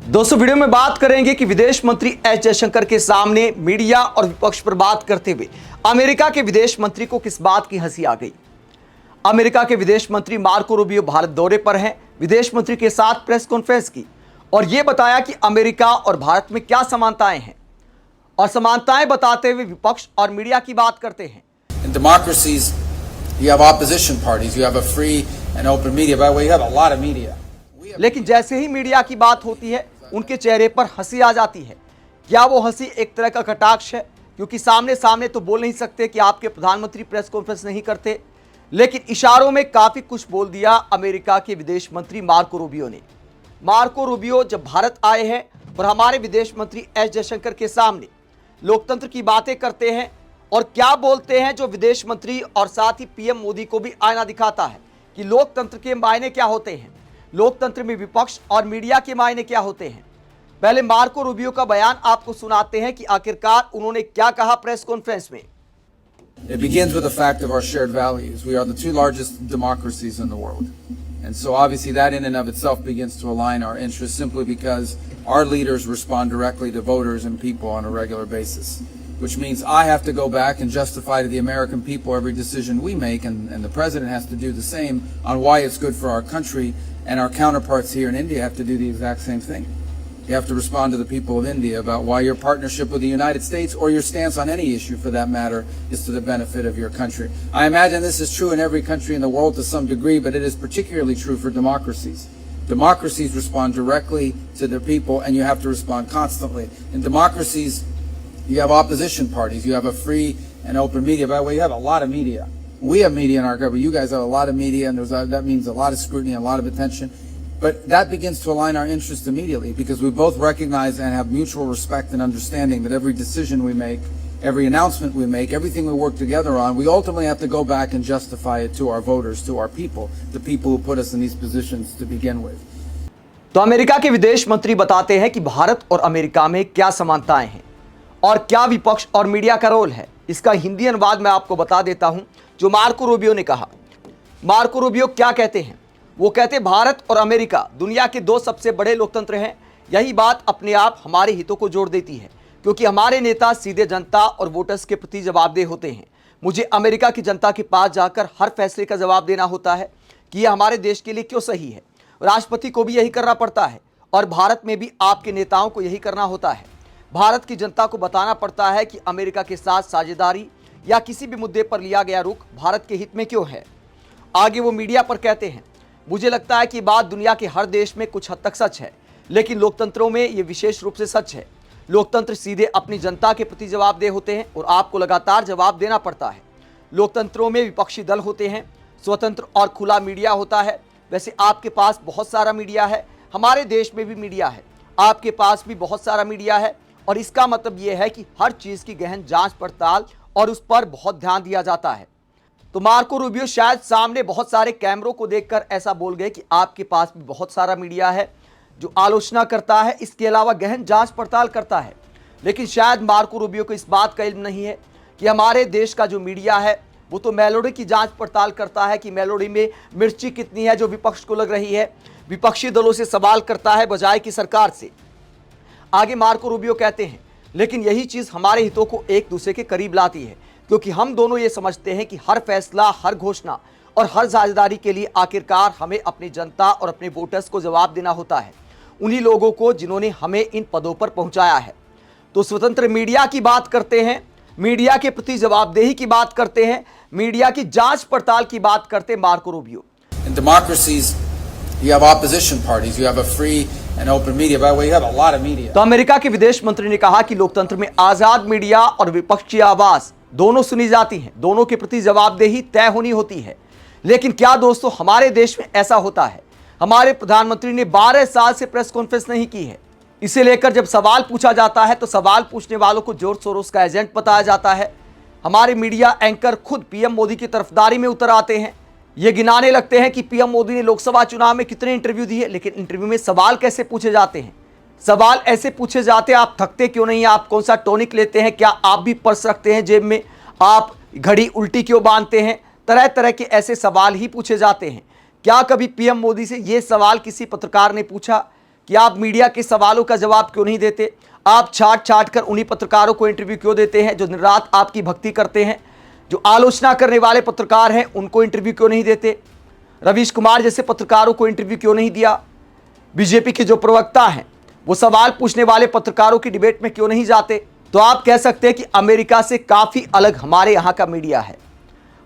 दोस्तों वीडियो में बात करेंगे कि विदेश मंत्री एस जयशंकर के सामने मीडिया और विपक्ष पर बात करते हुए अमेरिका के विदेश मंत्री को किस बात की हंसी आ गई। अमेरिका के विदेश मंत्री मार्को रूबियो भारत दौरे पर हैं। विदेश मंत्री के साथ प्रेस कॉन्फ्रेंस की और यह बताया कि अमेरिका और भारत में क्या समानताएं हैं और समानताएं बताते हुए विपक्ष और मीडिया की बात करते हैं। In democracies, you have opposition parties, you have a free and open media. By the way, you have a lot of media. लेकिन जैसे ही मीडिया की बात होती है उनके चेहरे पर हंसी आ जाती है। क्या वो हंसी एक तरह का कटाक्ष है? क्योंकि सामने सामने तो बोल नहीं सकते कि आपके प्रधानमंत्री प्रेस कॉन्फ्रेंस नहीं करते, लेकिन इशारों में काफी कुछ बोल दिया अमेरिका के विदेश मंत्री मार्को रूबियो ने। मार्को रूबियो जब भारत आए हैं और हमारे विदेश मंत्री एस जयशंकर के सामने लोकतंत्र की बातें करते हैं और क्या बोलते हैं जो विदेश मंत्री और साथ ही पीएम मोदी को भी आईना दिखाता है कि लोकतंत्र के मायने क्या होते हैं, लोकतंत्र में विपक्ष और मीडिया के मायने क्या होते हैं। पहले मार्को रूबियो का बयान आपको सुनाते हैं कि आखिरकार उन्होंने क्या कहा प्रेस कॉन्फ्रेंस में। It begins with the fact of our shared values. We are the two largest democracies in the world. And so obviously that in and of itself begins to align our interests simply because our leaders respond directly to voters and people on a regular basis. Which means I have to go back and justify to the American people every decision we make, and the president has to do the same on why it's good for our country, and our counterparts here in India have to do the exact same thing. You have to respond to the people of India about why your partnership with the United States, or your stance on any issue for that matter, is to the benefit of your country. I imagine this is true in every country in the world to some degree, but it is particularly true for democracies. Democracies respond directly to their people, and you have to respond constantly. In democracies, you have opposition parties, you have a free and open media. By the way, you have a lot of media. We have media in our government. You guys have a lot of media, and that means a lot of scrutiny and a lot of attention. But that begins to align our interests immediately because we both recognize and have mutual respect and understanding that every decision we make, every announcement we make, everything we work together on, we ultimately have to go back and justify it to our voters, to our people, the people who put us in these positions to begin with. तो America के विदेश मंत्री बताते हैं कि भारत और America में क्या समानताएं हैं और क्या विपक्ष और मीडिया का रोल है। इसका हिंदी अनुवाद मैं आपको बता देता हूं जो मार्को रूबियो ने कहा। मार्को रूबियो क्या कहते हैं? वो कहते भारत और अमेरिका दुनिया के दो सबसे बड़े लोकतंत्र हैं। यही बात अपने आप हमारे हितों को जोड़ देती है क्योंकि हमारे नेता सीधे जनता और वोटर्स के प्रति जवाबदेह होते हैं। मुझे अमेरिका की जनता के पास जाकर हर फैसले का जवाब देना होता है कि यह हमारे देश के लिए क्यों सही है। राष्ट्रपति को भी यही करना पड़ता है और भारत में भी आपके नेताओं को यही करना होता है। भारत की जनता को बताना पड़ता है कि अमेरिका के साथ साझेदारी या किसी भी मुद्दे पर लिया गया रुख भारत के हित में क्यों है। आगे वो मीडिया पर कहते हैं, मुझे लगता है कि बात दुनिया के हर देश में कुछ हद तक सच है, लेकिन लोकतंत्रों में ये विशेष रूप से सच है। लोकतंत्र सीधे अपनी जनता के प्रति जवाबदेह होते हैं और आपको लगातार जवाब देना पड़ता है। लोकतंत्रों में विपक्षी दल होते हैं, स्वतंत्र और खुला मीडिया होता है। वैसे आपके पास बहुत सारा मीडिया है, हमारे देश में भी मीडिया है, आपके पास भी बहुत सारा मीडिया है और इसका मतलब यह है कि हर चीज़ की गहन जांच पड़ताल और उस पर बहुत ध्यान दिया जाता है। तो मार्को रूबियो शायद सामने बहुत सारे कैमरों को देखकर ऐसा बोल गए कि आपके पास भी बहुत सारा मीडिया है जो आलोचना करता है, इसके अलावा गहन जांच पड़ताल करता है। लेकिन शायद मार्को रूबियो को इस बात का इल्म नहीं है कि हमारे देश का जो मीडिया है वो तो मेलोडी की जांच पड़ताल करता है कि मेलोडी में मिर्ची कितनी है जो विपक्ष को लग रही है, विपक्षी दलों से सवाल करता है बजाय कि सरकार से। आगे मार्को रूबियो कहते हैं, लेकिन यही चीज़ हमारे हितों को एक दूसरे के करीब लाती है क्योंकि हम दोनों ये समझते हैं कि हर फैसला, हर घोषणा और हर साझेदारी के लिए आखिरकार हमें अपनी जनता और अपने वोटर्स को जवाब देना होता है, उन्हीं लोगों को जिन्होंने हमें इन पदों पर पहुंचाया है। तो स्वतंत्र मीडिया की बात करते हैं, मीडिया के प्रति जवाबदेही की बात करते हैं, मीडिया की जांच पड़ताल की बात करते Marco Rubio. In democracies, you have opposition parties, you have a free and open media. By the way, you have a lot of media. तो अमेरिका के विदेश मंत्री ने कहा कि लोकतंत्र में आजाद मीडिया और विपक्ष की आवाज दोनों सुनी जाती हैं, दोनों के प्रति जवाबदेही तय होनी होती है। लेकिन क्या दोस्तों हमारे देश में ऐसा होता है? हमारे प्रधानमंत्री ने 12 साल से प्रेस कॉन्फ्रेंस नहीं की है। इसे लेकर जब सवाल पूछा जाता है तो सवाल पूछने वालों को जॉर्ज सोरोस का एजेंट बताया जाता है। हमारे मीडिया एंकर खुद पीएम मोदी की तरफदारी में उतर आते हैं, ये गिनाने लगते हैं कि पीएम मोदी ने लोकसभा चुनाव में कितने इंटरव्यू दिए, लेकिन इंटरव्यू में सवाल कैसे पूछे जाते हैं। सवाल ऐसे पूछे जाते हैं, आप थकते क्यों नहीं, आप कौन सा टॉनिक लेते हैं, क्या आप भी पर्स रखते हैं जेब में, आप घड़ी उल्टी क्यों बांधते हैं, तरह तरह के ऐसे सवाल ही पूछे जाते हैं। क्या कभी पीएम मोदी से ये सवाल किसी पत्रकार ने पूछा कि आप मीडिया के सवालों का जवाब क्यों नहीं देते, आप छाट छाट कर उन्हीं पत्रकारों को इंटरव्यू क्यों देते हैं जो दिन रात आपकी भक्ति करते हैं, जो आलोचना करने वाले पत्रकार हैं उनको इंटरव्यू क्यों नहीं देते, रवीश कुमार जैसे पत्रकारों को इंटरव्यू क्यों नहीं दिया, बीजेपी के जो प्रवक्ता हैं वो सवाल पूछने वाले पत्रकारों की डिबेट में क्यों नहीं जाते। तो आप कह सकते हैं कि अमेरिका से काफी अलग हमारे यहाँ का मीडिया है।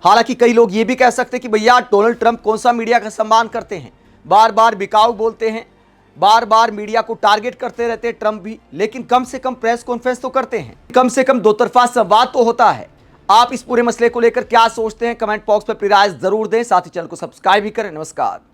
हालांकि कई लोग ये भी कह सकते हैं कि भैया डोनाल्ड ट्रंप कौन सा मीडिया का सम्मान करते हैं, बार बार बिकाऊ बोलते हैं, बार बार मीडिया को टारगेट करते रहते हैं ट्रंप भी, लेकिन कम से कम प्रेस कॉन्फ्रेंस तो करते हैं, कम से कम दो तरफा संवाद तो होता है। आप इस पूरे मसले को लेकर क्या सोचते हैं, कमेंट बॉक्स में अपनी राय जरूर दें, साथ ही चैनल को सब्सक्राइब भी करें। नमस्कार।